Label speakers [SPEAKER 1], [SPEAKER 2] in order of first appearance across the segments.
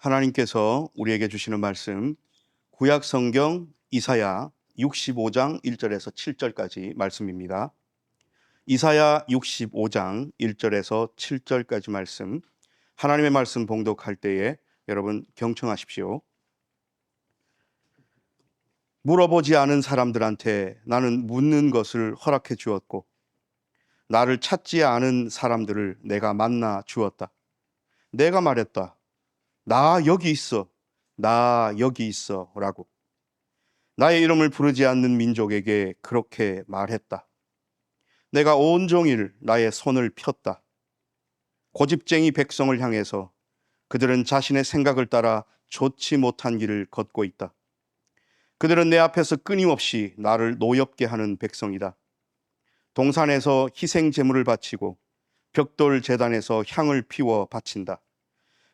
[SPEAKER 1] 하나님께서 우리에게 주시는 말씀, 구약 성경 이사야 65장 1절에서 7절까지 말씀입니다. 이사야 65장 1절에서 7절까지 말씀, 하나님의 말씀 봉독할 때에 여러분 경청하십시오. 물어보지 않은 사람들한테 나는 묻는 것을 허락해 주었고, 나를 찾지 않은 사람들을 내가 만나 주었다. 내가 말했다. 나 여기 있어. 나 여기 있어. 라고. 나의 이름을 부르지 않는 민족에게 그렇게 말했다. 내가 온종일 나의 손을 폈다. 고집쟁이 백성을 향해서 그들은 자신의 생각을 따라 좋지 못한 길을 걷고 있다. 그들은 내 앞에서 끊임없이 나를 노엽게 하는 백성이다. 동산에서 희생 제물을 바치고 벽돌 제단에서 향을 피워 바친다.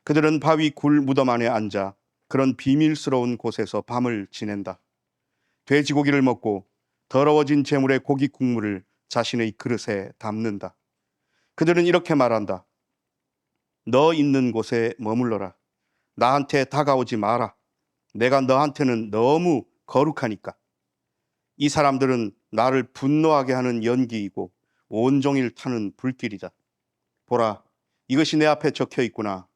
[SPEAKER 1] 그들은 바위 굴 무덤 안에 앉아 그런 비밀스러운 곳에서 밤을 지낸다. 돼지고기를 먹고 더러워진 제물의 고기 국물을 자신의 그릇에 담는다. 그들은 이렇게 말한다. 너 있는 곳에 머물러라. 나한테 다가오지 마라. 내가 너한테는 너무 거룩하니까. 이 사람들은 나를 분노하게 하는 연기이고 온종일 타는 불길이다. 보라, 이것이 내 앞에 적혀 있구나.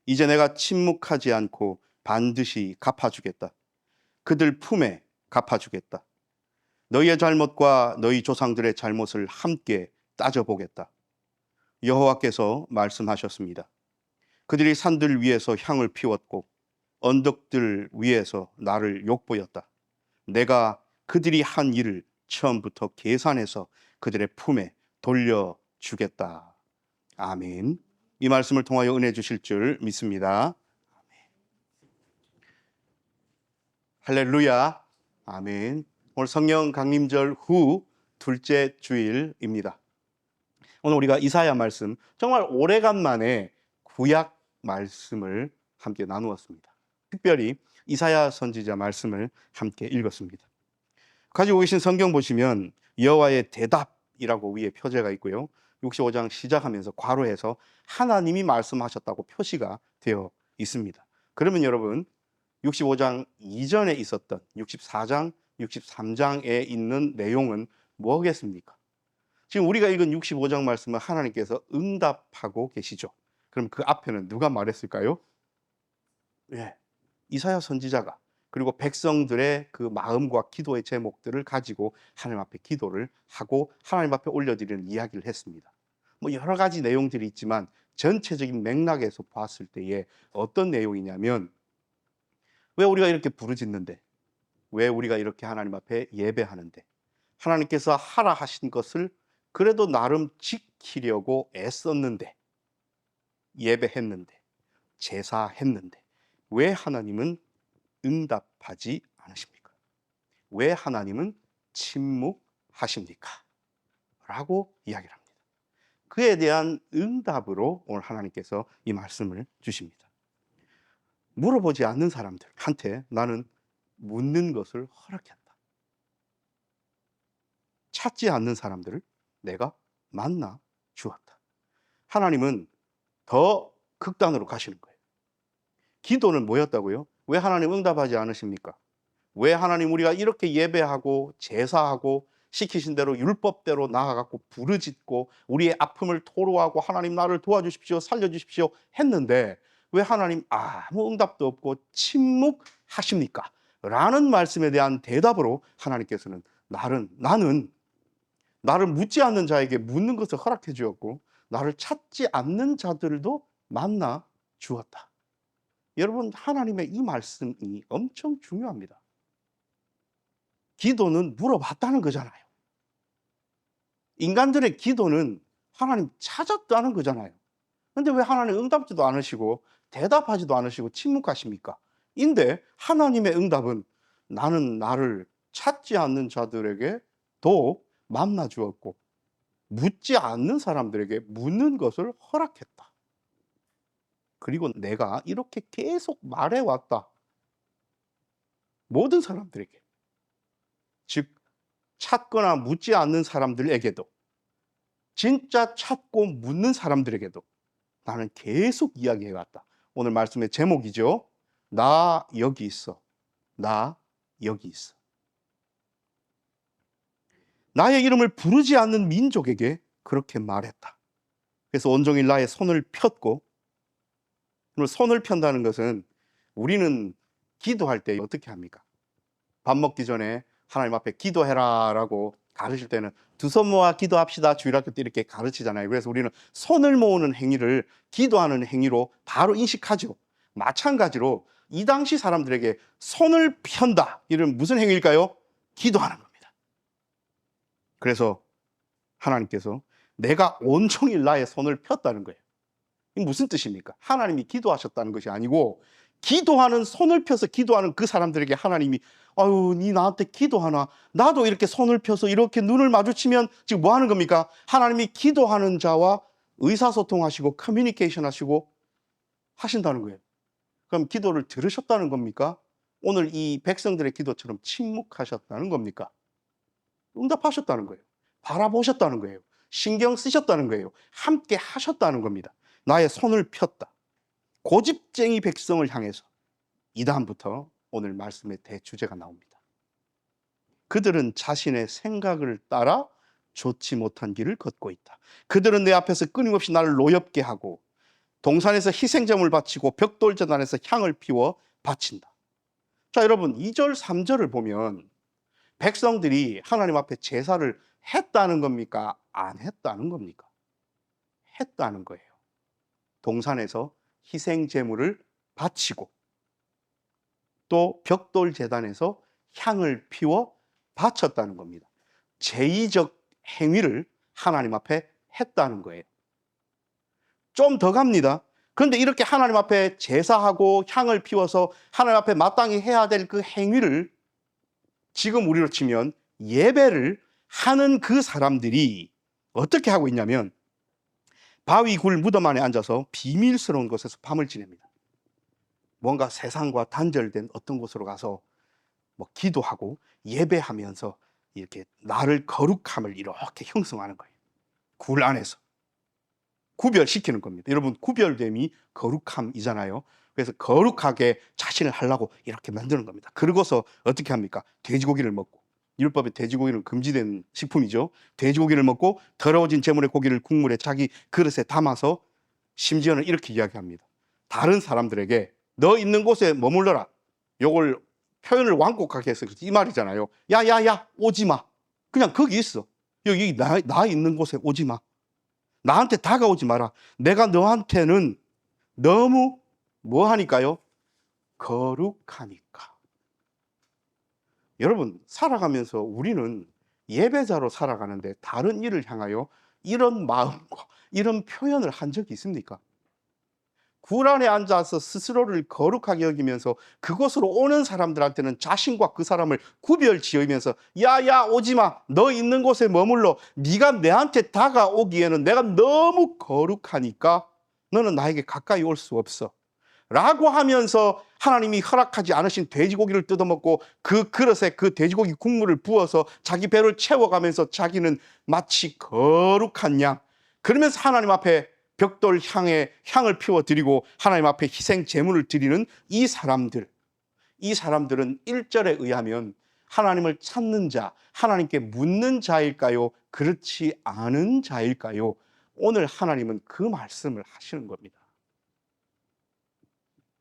[SPEAKER 1] 이제 내가 침묵하지 않고 반드시 갚아주겠다. 그들 품에 갚아주겠다. 너희의 잘못과 너희 조상들의 잘못을 함께 따져보겠다. 여호와께서 말씀하셨습니다. 그들이 산들 위에서 향을 피웠고 언덕들 위에서 나를 욕보였다. 내가 그들이 한 일을 처음부터 계산해서 그들의 품에 돌려주겠다. 아멘. 이 말씀을 통하여 은혜 주실 줄 믿습니다. 할렐루야. 아멘. 오늘 성령 강림절 후 둘째 주일입니다. 오늘 우리가 이사야 말씀, 정말 오래간만에 구약 말씀을 함께 나누었습니다. 특별히 이사야 선지자 말씀을 함께 읽었습니다. 가지고 계신 성경 보시면 여호와의 대답이라고 위에 표제가 있고요. 65장 시작하면서 괄호해서 하나님이 말씀하셨다고 표시가 되어 있습니다. 그러면 여러분 65장 이전에 있었던 64장, 63장에 있는 내용은 뭐겠습니까? 지금 우리가 읽은 65장 말씀은 하나님께서 응답하고 계시죠. 그럼 그 앞에는 누가 말했을까요? 예, 이사야 선지자가, 그리고 백성들의 그 마음과 기도의 제목들을 가지고 하나님 앞에 기도를 하고 하나님 앞에 올려드리는 이야기를 했습니다. 뭐 여러 가지 내용들이 있지만 전체적인 맥락에서 봤을 때에 어떤 내용이냐면, 왜 우리가 이렇게 부르짖는데, 왜 우리가 이렇게 하나님 앞에 예배하는데, 하나님께서 하라 하신 것을 그래도 나름 지키려고 애썼는데, 예배했는데, 제사했는데 왜 하나님은 응답하지 않으십니까? 왜 하나님은 침묵하십니까? 라고 이야기를 합니다. 그에 대한 응답으로 오늘 하나님께서 이 말씀을 주십니다. 물어보지 않는 사람들한테 나는 묻는 것을 허락했다. 찾지 않는 사람들을 내가 만나 주었다. 하나님은 더 극단으로 가시는 거예요. 기도는 뭐였다고요? 왜 하나님 응답하지 않으십니까? 왜 하나님 우리가 이렇게 예배하고 제사하고 시키신 대로 율법대로 나아가고 부르짖고 우리의 아픔을 토로하고 하나님 나를 도와주십시오, 살려주십시오 했는데 왜 하나님 아무 응답도 없고 침묵하십니까? 라는 말씀에 대한 대답으로 하나님께서는 나는 나를 묻지 않는 자에게 묻는 것을 허락해 주었고 나를 찾지 않는 자들도 만나 주었다. 여러분, 하나님의 이 말씀이 엄청 중요합니다. 기도는 물어봤다는 거잖아요. 인간들의 기도는 하나님 찾았다는 거잖아요. 근데 왜 하나님 응답지도 않으시고 대답하지도 않으시고 침묵하십니까? 인데 하나님의 응답은 나는 나를 찾지 않는 자들에게 도 만나 주었고 묻지 않는 사람들에게 묻는 것을 허락했다. 그리고 내가 이렇게 계속 말해왔다. 모든 사람들에게, 즉 찾거나 묻지 않는 사람들에게도, 진짜 찾고 묻는 사람들에게도 나는 계속 이야기해왔다. 오늘 말씀의 제목이죠. 나 여기 있어. 나 여기 있어. 나의 이름을 부르지 않는 민족에게 그렇게 말했다. 그래서 온종일 나의 손을 폈고, 손을 편다는 것은 우리는 기도할 때 어떻게 합니까? 밥 먹기 전에 하나님 앞에 기도해라 라고 가르칠 때는 두 손 모아 기도합시다, 주일학교 때 이렇게 가르치잖아요. 그래서 우리는 손을 모으는 행위를 기도하는 행위로 바로 인식하죠. 마찬가지로 이 당시 사람들에게 손을 편다, 이런 무슨 행위일까요? 기도하는 겁니다. 그래서 하나님께서 내가 온종일 나의 손을 폈다는 거예요. 이게 무슨 뜻입니까? 하나님이 기도하셨다는 것이 아니고, 기도하는, 손을 펴서 기도하는 그 사람들에게 하나님이 아유, 니 나한테 기도하나? 나도 이렇게 손을 펴서 이렇게 눈을 마주치면 지금 뭐 하는 겁니까? 하나님이 기도하는 자와 의사소통하시고 커뮤니케이션 하시고 하신다는 거예요. 그럼 기도를 들으셨다는 겁니까? 오늘 이 백성들의 기도처럼 침묵하셨다는 겁니까? 응답하셨다는 거예요. 바라보셨다는 거예요. 신경 쓰셨다는 거예요. 함께 하셨다는 겁니다. 나의 손을 폈다. 고집쟁이 백성을 향해서 이 다음부터 오늘 말씀의 대주제가 나옵니다. 그들은 자신의 생각을 따라 좋지 못한 길을 걷고 있다. 그들은 내 앞에서 끊임없이 나를 노엽게 하고 동산에서 희생제물을 바치고 벽돌제단에서 향을 피워 바친다. 자, 여러분 2절 3절을 보면 백성들이 하나님 앞에 제사를 했다는 겁니까? 안 했다는 겁니까? 했다는 거예요. 동산에서 희생제물을 바치고 또 벽돌제단에서 향을 피워 바쳤다는 겁니다. 제의적 행위를 하나님 앞에 했다는 거예요. 좀 더 갑니다. 그런데 이렇게 하나님 앞에 제사하고 향을 피워서 하나님 앞에 마땅히 해야 될 그 행위를 지금 우리로 치면 예배를 하는 그 사람들이 어떻게 하고 있냐면 바위 굴 무덤 안에 앉아서 비밀스러운 곳에서 밤을 지냅니다. 뭔가 세상과 단절된 어떤 곳으로 가서 뭐 기도하고 예배하면서 이렇게 나를 거룩함을 이렇게 형성하는 거예요. 굴 안에서 구별시키는 겁니다. 여러분, 구별됨이 거룩함이잖아요. 그래서 거룩하게 자신을 하려고 이렇게 만드는 겁니다. 그러고서 어떻게 합니까? 돼지고기를 먹고, 율법에 돼지고기는 금지된 식품이죠. 돼지고기를 먹고 더러워진 제물의 고기를 국물에 자기 그릇에 담아서 심지어는 이렇게 이야기합니다. 다른 사람들에게 너 있는 곳에 머물러라. 요걸 표현을 완곡하게 해서 이 말이잖아요. 야야야 오지 마. 그냥 거기 있어. 여기 나 있는 곳에 오지 마. 나한테 다가오지 마라. 내가 너한테는 너무 뭐 하니까요? 거룩하니까. 여러분, 살아가면서 우리는 예배자로 살아가는데 다른 일을 향하여 이런 마음과 이런 표현을 한 적이 있습니까? 굴 안에 앉아서 스스로를 거룩하게 여기면서 그곳으로 오는 사람들한테는 자신과 그 사람을 구별 지으면서 야야 오지마, 너 있는 곳에 머물러. 네가 내한테 다가오기에는 내가 너무 거룩하니까 너는 나에게 가까이 올 수 없어 라고 하면서 하나님이 허락하지 않으신 돼지고기를 뜯어먹고 그 그릇에 그 돼지고기 국물을 부어서 자기 배를 채워가면서 자기는 마치 거룩한 양, 그러면서 하나님 앞에 벽돌 향을 피워드리고 하나님 앞에 희생 제물을 드리는 이 사람들은 1절에 의하면 하나님을 찾는 자, 하나님께 묻는 자일까요? 그렇지 않은 자일까요? 오늘 하나님은 그 말씀을 하시는 겁니다.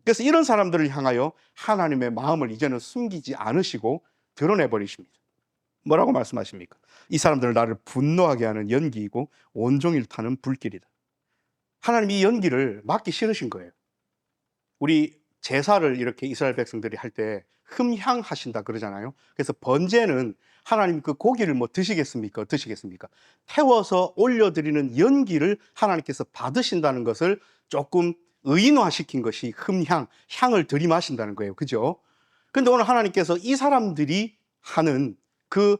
[SPEAKER 1] 그래서 이런 사람들을 향하여 하나님의 마음을 이제는 숨기지 않으시고 드러내버리십니다. 뭐라고 말씀하십니까? 이 사람들은 나를 분노하게 하는 연기이고 온종일 타는 불길이다. 하나님이 이 연기를 막기 싫으신 거예요. 우리 제사를 이렇게 이스라엘 백성들이 할 때 흠향하신다 그러잖아요. 그래서 번제는 하나님 그 고기를 뭐 드시겠습니까? 드시겠습니까? 태워서 올려드리는 연기를 하나님께서 받으신다는 것을 조금 의인화시킨 것이 흠향, 향을 들이마신다는 거예요. 그죠? 근데 오늘 하나님께서 이 사람들이 하는 그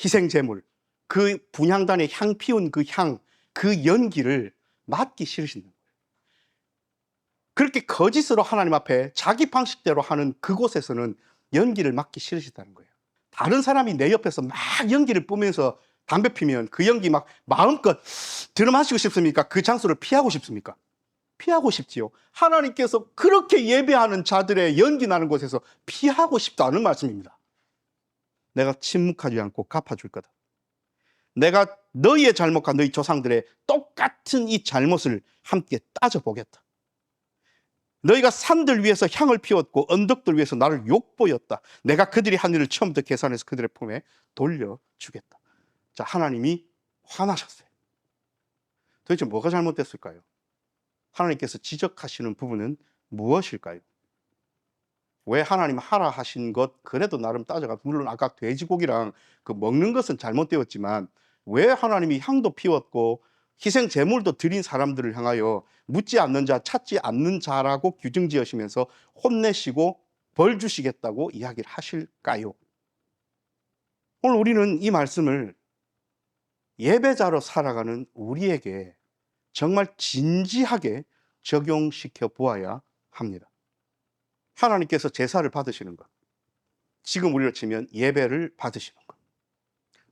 [SPEAKER 1] 희생제물, 그 분향단에 향 피운 그 향, 그 연기를 맡기 싫으신다. 그렇게 거짓으로 하나님 앞에 자기 방식대로 하는 그곳에서는 연기를 맡기 싫으시다는 거예요. 다른 사람이 내 옆에서 막 연기를 뿜으면서 담배 피면 그 연기 막 마음껏 들이마시고 싶습니까? 그 장소를 피하고 싶습니까? 피하고 싶지요. 하나님께서 그렇게 예배하는 자들의 연기 나는 곳에서 피하고 싶다는 말씀입니다. 내가 침묵하지 않고 갚아줄 거다. 내가 너희의 잘못과 너희 조상들의 똑같은 이 잘못을 함께 따져보겠다. 너희가 산들 위에서 향을 피웠고 언덕들 위에서 나를 욕보였다. 내가 그들이 한 일을 처음부터 계산해서 그들의 품에 돌려주겠다. 자, 하나님이 화나셨어요. 도대체 뭐가 잘못됐을까요? 하나님께서 지적하시는 부분은 무엇일까요? 왜 하나님 하라 하신 것 그래도 나름 따져가, 물론 아까 돼지고기랑 그 먹는 것은 잘못되었지만 왜 하나님이 향도 피웠고 희생 제물도 드린 사람들을 향하여 묻지 않는 자, 찾지 않는 자라고 규정 지으시면서 혼내시고 벌 주시겠다고 이야기를 하실까요? 오늘 우리는 이 말씀을 예배자로 살아가는 우리에게 정말 진지하게 적용시켜 보아야 합니다. 하나님께서 제사를 받으시는 것, 지금 우리로 치면 예배를 받으시는 것.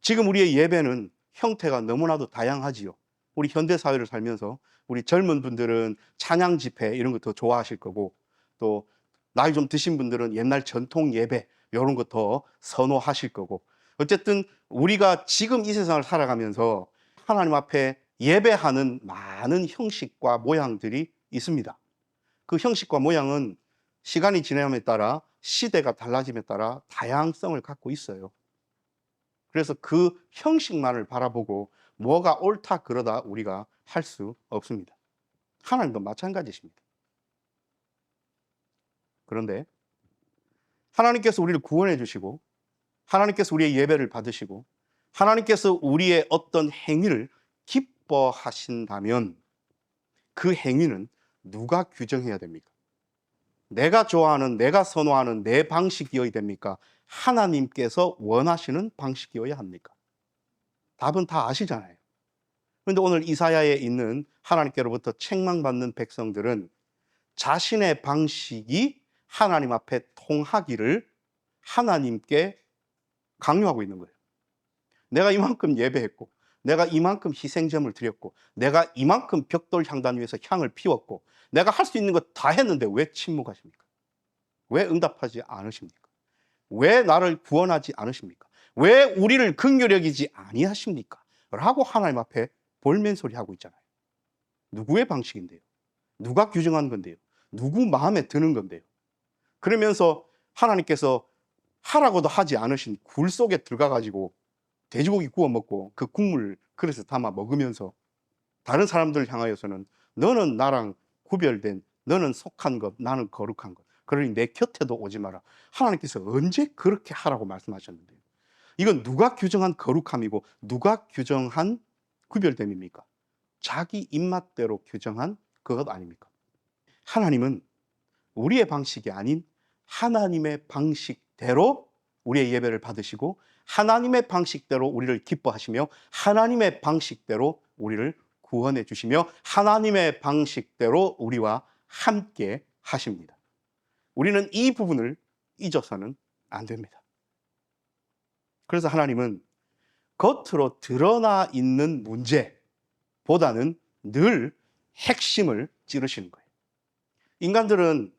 [SPEAKER 1] 지금 우리의 예배는 형태가 너무나도 다양하지요. 우리 현대사회를 살면서 우리 젊은 분들은 찬양 집회 이런 거 더 좋아하실 거고, 또 나이 좀 드신 분들은 옛날 전통 예배 이런 거 더 선호하실 거고, 어쨌든 우리가 지금 이 세상을 살아가면서 하나님 앞에 예배하는 많은 형식과 모양들이 있습니다. 그 형식과 모양은 시간이 지남에 따라, 시대가 달라짐에 따라 다양성을 갖고 있어요. 그래서 그 형식만을 바라보고 뭐가 옳다 그러다 우리가 할 수 없습니다. 하나님도 마찬가지십니다. 그런데 하나님께서 우리를 구원해 주시고, 하나님께서 우리의 예배를 받으시고, 하나님께서 우리의 어떤 행위를 기뻐하신다면 그 행위는 누가 규정해야 됩니까? 내가 좋아하는, 내가 선호하는 내 방식이어야 됩니까? 하나님께서 원하시는 방식이어야 합니까? 답은 다 아시잖아요. 그런데 오늘 이사야에 있는 하나님께로부터 책망받는 백성들은 자신의 방식이 하나님 앞에 통하기를 하나님께 강요하고 있는 거예요. 내가 이만큼 예배했고, 내가 이만큼 희생점을 드렸고, 내가 이만큼 벽돌 향단 위에서 향을 피웠고, 내가 할 수 있는 것 다 했는데 왜 침묵하십니까? 왜 응답하지 않으십니까? 왜 나를 구원하지 않으십니까? 왜 우리를 긍휼히 여기지 아니하십니까? 라고 하나님 앞에 볼멘소리 하고 있잖아요. 누구의 방식인데요? 누가 규정한 건데요? 누구 마음에 드는 건데요? 그러면서 하나님께서 하라고도 하지 않으신 굴 속에 들어가가지고 돼지고기 구워 먹고 그 국물 그릇에 담아 먹으면서 다른 사람들을 향하여서는 너는 나랑 구별된, 너는 속한 것, 나는 거룩한 것, 그러니 내 곁에도 오지 마라. 하나님께서 언제 그렇게 하라고 말씀하셨는데요? 이건 누가 규정한 거룩함이고 누가 규정한 구별됨입니까? 자기 입맛대로 규정한 그것 아닙니까? 하나님은 우리의 방식이 아닌 하나님의 방식대로 우리의 예배를 받으시고, 하나님의 방식대로 우리를 기뻐하시며, 하나님의 방식대로 우리를 구원해 주시며, 하나님의 방식대로 우리와 함께 하십니다. 우리는 이 부분을 잊어서는 안 됩니다. 그래서 하나님은 겉으로 드러나 있는 문제보다는 늘 핵심을 찌르시는 거예요. 인간들은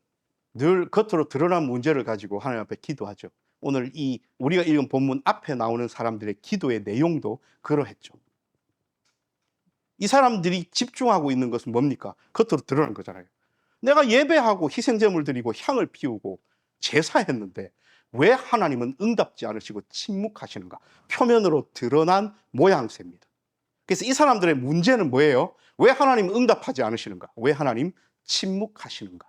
[SPEAKER 1] 늘 겉으로 드러난 문제를 가지고 하나님 앞에 기도하죠. 오늘 이 우리가 읽은 본문 앞에 나오는 사람들의 기도의 내용도 그러했죠. 이 사람들이 집중하고 있는 것은 뭡니까? 겉으로 드러난 거잖아요. 내가 예배하고 희생제물 드리고 향을 피우고 제사했는데 왜 하나님은 응답지 않으시고 침묵하시는가? 표면으로 드러난 모양새입니다. 그래서 이 사람들의 문제는 뭐예요? 왜 하나님 응답하지 않으시는가? 왜 하나님 침묵하시는가?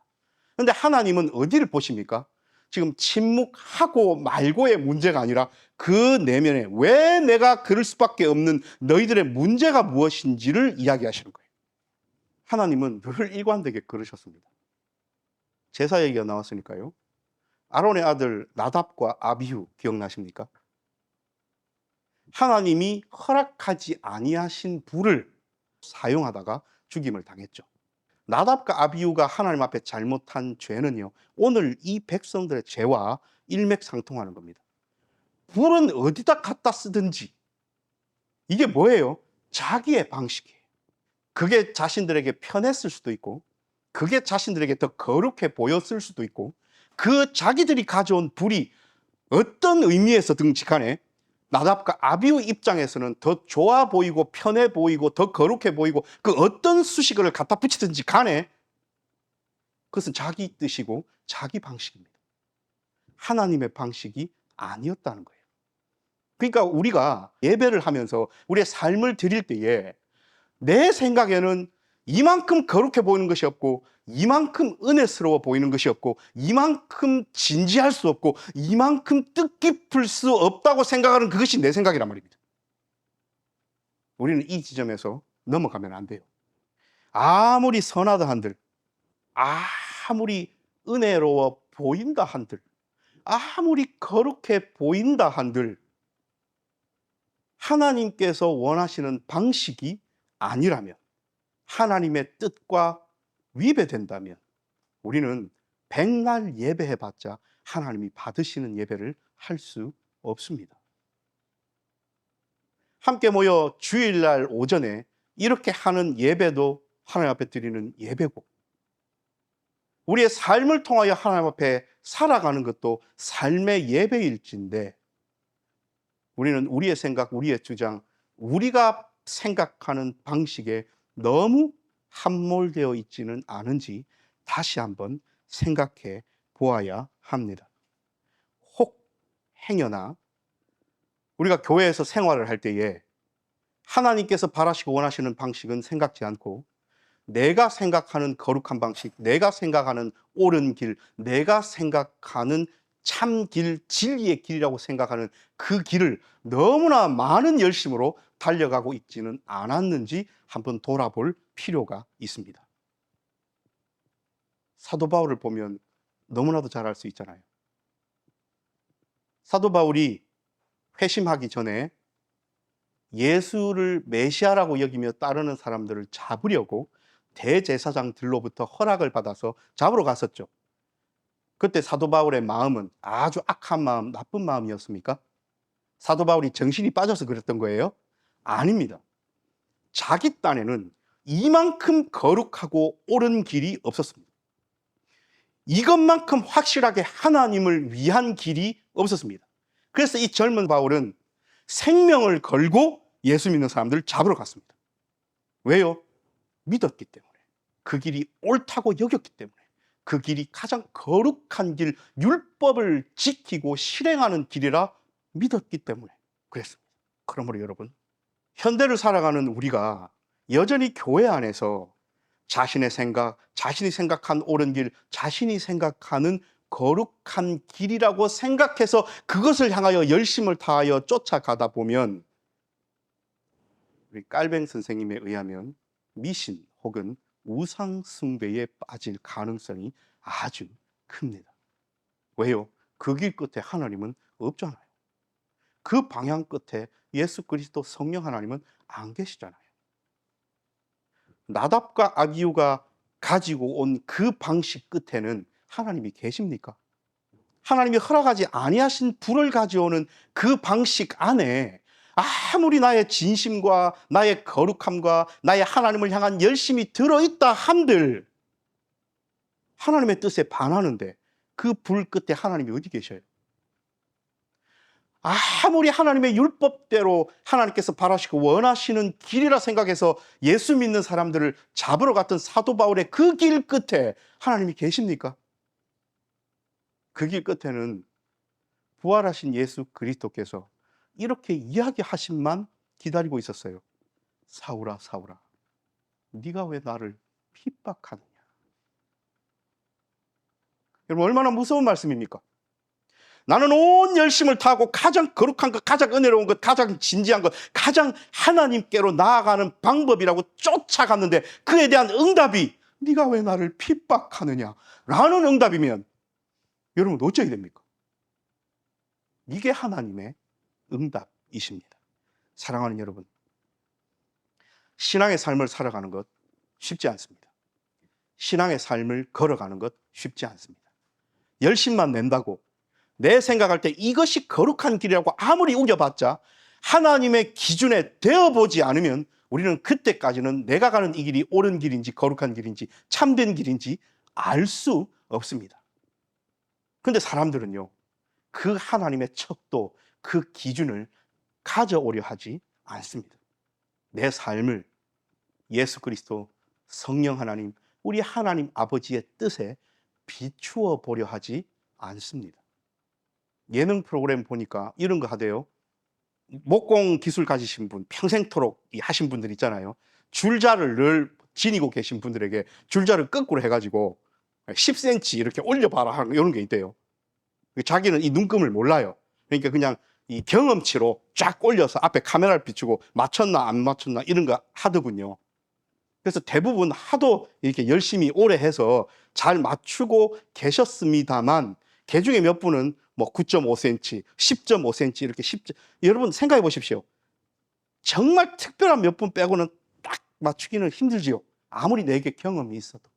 [SPEAKER 1] 그런데 하나님은 어디를 보십니까? 지금 침묵하고 말고의 문제가 아니라 그 내면에 왜 내가 그럴 수밖에 없는 너희들의 문제가 무엇인지를 이야기하시는 거예요. 하나님은 늘 일관되게 그러셨습니다. 제사 얘기가 나왔으니까요. 아론의 아들 나답과 아비후 기억나십니까? 하나님이 허락하지 아니하신 불을 사용하다가 죽임을 당했죠. 나답과 아비후가 하나님 앞에 잘못한 죄는요, 오늘 이 백성들의 죄와 일맥상통하는 겁니다. 불은 어디다 갖다 쓰든지 이게 뭐예요? 자기의 방식이에요. 그게 자신들에게 편했을 수도 있고, 그게 자신들에게 더 거룩해 보였을 수도 있고, 그 자기들이 가져온 불이 어떤 의미에서든 간에 나답과 아비후 입장에서는 더 좋아 보이고 편해 보이고 더 거룩해 보이고, 그 어떤 수식어를 갖다 붙이든지 간에 그것은 자기 뜻이고 자기 방식입니다. 하나님의 방식이 아니었다는 거예요. 그러니까 우리가 예배를 하면서 우리의 삶을 드릴 때에 내 생각에는 이만큼 거룩해 보이는 것이 없고, 이만큼 은혜스러워 보이는 것이 없고, 이만큼 진지할 수 없고, 이만큼 뜻깊을 수 없다고 생각하는 그것이 내 생각이란 말입니다. 우리는 이 지점에서 넘어가면 안 돼요. 아무리 선하다 한들, 아무리 은혜로워 보인다 한들, 아무리 거룩해 보인다 한들, 하나님께서 원하시는 방식이 아니라면, 하나님의 뜻과 위배된다면 우리는 백날 예배해봤자 하나님이 받으시는 예배를 할 수 없습니다. 함께 모여 주일날 오전에 이렇게 하는 예배도 하나님 앞에 드리는 예배고, 우리의 삶을 통하여 하나님 앞에 살아가는 것도 삶의 예배일진데, 우리는 우리의 생각, 우리의 주장, 우리가 생각하는 방식에 너무 함몰되어 있지는 않은지 다시 한번 생각해 보아야 합니다. 혹 행여나 우리가 교회에서 생활을 할 때에 하나님께서 바라시고 원하시는 방식은 생각지 않고, 내가 생각하는 거룩한 방식, 내가 생각하는 옳은 길, 내가 생각하는 참 길, 진리의 길이라고 생각하는 그 길을 너무나 많은 열심으로 달려가고 있지는 않았는지 한번 돌아볼 필요가 있습니다. 사도 바울을 보면 너무나도 잘 알 수 있잖아요. 사도 바울이 회심하기 전에 예수를 메시아라고 여기며 따르는 사람들을 잡으려고 대제사장들로부터 허락을 받아서 잡으러 갔었죠. 그때 사도 바울의 마음은 아주 악한 마음, 나쁜 마음이었습니까? 사도 바울이 정신이 빠져서 그랬던 거예요? 아닙니다. 자기 딴에는 이만큼 거룩하고 옳은 길이 없었습니다. 이것만큼 확실하게 하나님을 위한 길이 없었습니다. 그래서 이 젊은 바울은 생명을 걸고 예수 믿는 사람들을 잡으러 갔습니다. 왜요? 믿었기 때문에. 그 길이 옳다고 여겼기 때문에. 그 길이 가장 거룩한 길, 율법을 지키고 실행하는 길이라 믿었기 때문에 그랬습니다. 그러므로 여러분, 현대를 살아가는 우리가 여전히 교회 안에서 자신의 생각, 자신이 생각한 옳은 길, 자신이 생각하는 거룩한 길이라고 생각해서 그것을 향하여 열심을 다하여 쫓아가다 보면, 우리 깔뱅 선생님에 의하면 미신 혹은 우상 숭배에 빠질 가능성이 아주 큽니다. 왜요? 그 길 끝에 하나님은 없잖아요. 그 방향 끝에 예수 그리스도 성령 하나님은 안 계시잖아요. 나답과 아비후가 가지고 온 그 방식 끝에는 하나님이 계십니까? 하나님이 허락하지 아니하신 불을 가져오는 그 방식 안에 아무리 나의 진심과 나의 거룩함과 나의 하나님을 향한 열심이 들어있다 한들 하나님의 뜻에 반하는데 그 불 끝에 하나님이 어디 계셔요? 아무리 하나님의 율법대로 하나님께서 바라시고 원하시는 길이라 생각해서 예수 믿는 사람들을 잡으러 갔던 사도 바울의 그 길 끝에 하나님이 계십니까? 그 길 끝에는 부활하신 예수 그리스도께서 이렇게 이야기하심만 기다리고 있었어요. 사울아, 사울아, 네가 왜 나를 핍박하느냐? 여러분, 얼마나 무서운 말씀입니까? 나는 온 열심을 다하고 가장 거룩한 것, 가장 은혜로운 것, 가장 진지한 것, 가장 하나님께로 나아가는 방법이라고 쫓아갔는데 그에 대한 응답이 네가 왜 나를 핍박하느냐 라는 응답이면 여러분 어찌해야 됩니까? 이게 하나님의 응답이십니다. 사랑하는 여러분, 신앙의 삶을 살아가는 것 쉽지 않습니다. 신앙의 삶을 걸어가는 것 쉽지 않습니다. 열심만 낸다고 내 생각할 때 이것이 거룩한 길이라고 아무리 우겨봤자 하나님의 기준에 되어보지 않으면 우리는 그때까지는 내가 가는 이 길이 옳은 길인지 거룩한 길인지 참된 길인지 알 수 없습니다. 근데 사람들은요, 그 하나님의 척도, 그 기준을 가져오려 하지 않습니다. 내 삶을 예수 그리스도, 성령 하나님, 우리 하나님 아버지의 뜻에 비추어 보려 하지 않습니다. 예능 프로그램 보니까 이런 거 하대요. 목공 기술 가지신 분, 평생토록 하신 분들 있잖아요. 줄자를 늘 지니고 계신 분들에게 줄자를 거꾸로 해가지고 10cm 이렇게 올려봐라 하는 이런 게 있대요. 자기는 이 눈금을 몰라요. 그러니까 그냥 이 경험치로 쫙 올려서 앞에 카메라를 비추고 맞췄나 안 맞췄나 이런 거 하더군요. 그래서 대부분 하도 이렇게 열심히 오래 해서 잘 맞추고 계셨습니다만, 그 중에 몇 분은 뭐 9.5cm, 10.5cm 이렇게 여러분 생각해 보십시오. 정말 특별한 몇 분 빼고는 딱 맞추기는 힘들지요. 아무리 내게 경험이 있어도.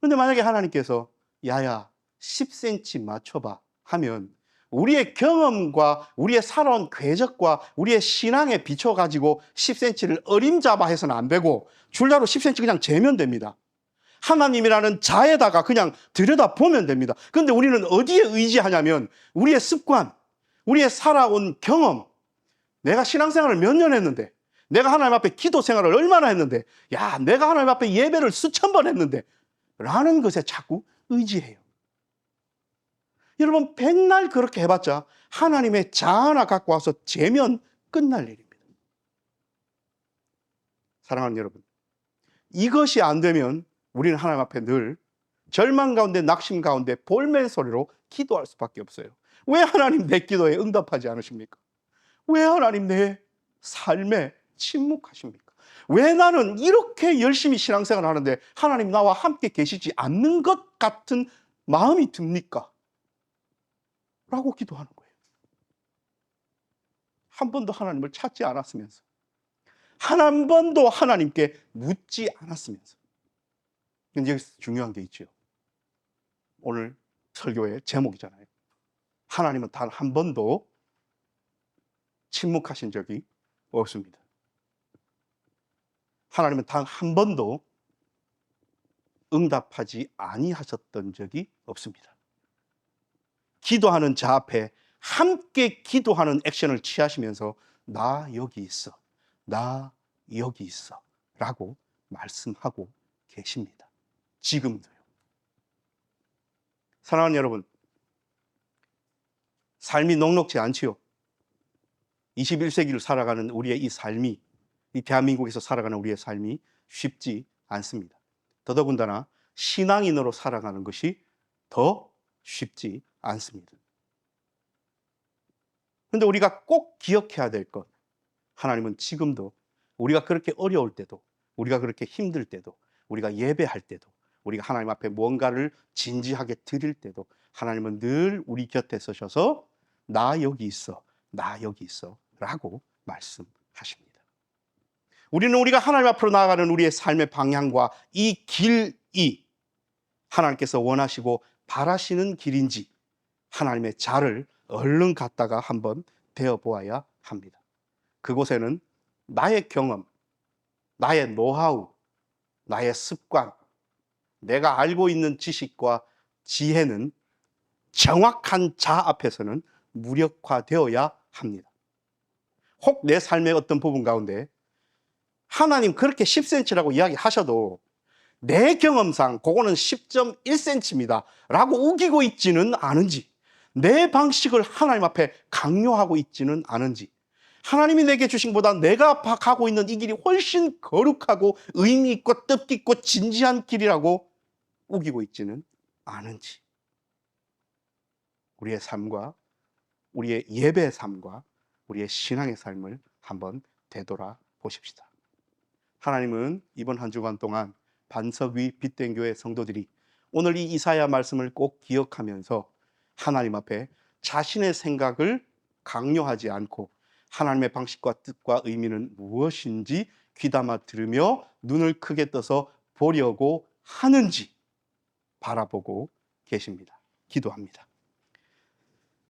[SPEAKER 1] 근데 만약에 하나님께서 야야 10cm 맞춰봐 하면 우리의 경험과 우리의 살아온 궤적과 우리의 신앙에 비춰가지고 10cm를 어림잡아 해서는 안 되고 줄자로 10cm 그냥 재면 됩니다. 하나님이라는 자에다가 그냥 들여다보면 됩니다. 그런데 우리는 어디에 의지하냐면 우리의 습관, 우리의 살아온 경험, 내가 신앙생활을 몇 년 했는데, 내가 하나님 앞에 기도 생활을 얼마나 했는데, 야, 내가 하나님 앞에 예배를 수천 번 했는데 라는 것에 자꾸 의지해요. 여러분, 백날 그렇게 해봤자 하나님의 자 하나 갖고 와서 재면 끝날 일입니다. 사랑하는 여러분, 이것이 안 되면 우리는 하나님 앞에 늘 절망 가운데 낙심 가운데 볼멘 소리로 기도할 수밖에 없어요. 왜 하나님 내 기도에 응답하지 않으십니까? 왜 하나님 내 삶에 침묵하십니까? 왜 나는 이렇게 열심히 신앙생활을 하는데 하나님 나와 함께 계시지 않는 것 같은 마음이 듭니까? 라고 기도하는 거예요. 한 번도 하나님을 찾지 않았으면서, 한 번도 하나님께 묻지 않았으면서. 근데 여기서 중요한 게 있죠. 오늘 설교의 제목이잖아요. 하나님은 단 한 번도 침묵하신 적이 없습니다. 하나님은 단 한 번도 응답하지 아니하셨던 적이 없습니다. 기도하는 자 앞에 함께 기도하는 액션을 취하시면서 나 여기 있어, 나 여기 있어 라고 말씀하고 계십니다. 지금도요. 사랑하는 여러분, 삶이 녹록지 않지요. 21세기를 살아가는 우리의 이 삶이, 이 대한민국에서 살아가는 우리의 삶이 쉽지 않습니다. 더더군다나 신앙인으로 살아가는 것이 더 쉽지 않습니다. 그런데 우리가 꼭 기억해야 될 것, 하나님은 지금도 우리가 그렇게 어려울 때도, 우리가 그렇게 힘들 때도, 우리가 예배할 때도, 우리가 하나님 앞에 무언가를 진지하게 드릴 때도 하나님은 늘 우리 곁에 서셔서 나 여기 있어, 나 여기 있어 라고 말씀하십니다. 우리는 우리가 하나님 앞으로 나아가는 우리의 삶의 방향과 이 길이 하나님께서 원하시고 바라시는 길인지 하나님의 자를 얼른 갔다가 한번 되어보아야 합니다. 그곳에는 나의 경험, 나의 노하우, 나의 습관, 내가 알고 있는 지식과 지혜는 정확한 자 앞에서는 무력화되어야 합니다. 혹 내 삶의 어떤 부분 가운데 하나님 그렇게 10cm라고 이야기하셔도 내 경험상 그거는 10.1cm입니다 라고 우기고 있지는 않은지, 내 방식을 하나님 앞에 강요하고 있지는 않은지, 하나님이 내게 주신 것보다 내가 가고 있는 이 길이 훨씬 거룩하고 의미 있고 뜻깊고 진지한 길이라고 우기고 있지는 않은지, 우리의 삶과 우리의 예배의 삶과 우리의 신앙의 삶을 한번 되돌아 보십시다. 하나님은 이번 한 주간 동안 반석 위 빛된 교회 성도들이 오늘 이 이사야 말씀을 꼭 기억하면서 하나님 앞에 자신의 생각을 강요하지 않고 하나님의 방식과 뜻과 의미는 무엇인지 귀담아 들으며 눈을 크게 떠서 보려고 하는지 바라보고 계십니다. 기도합니다.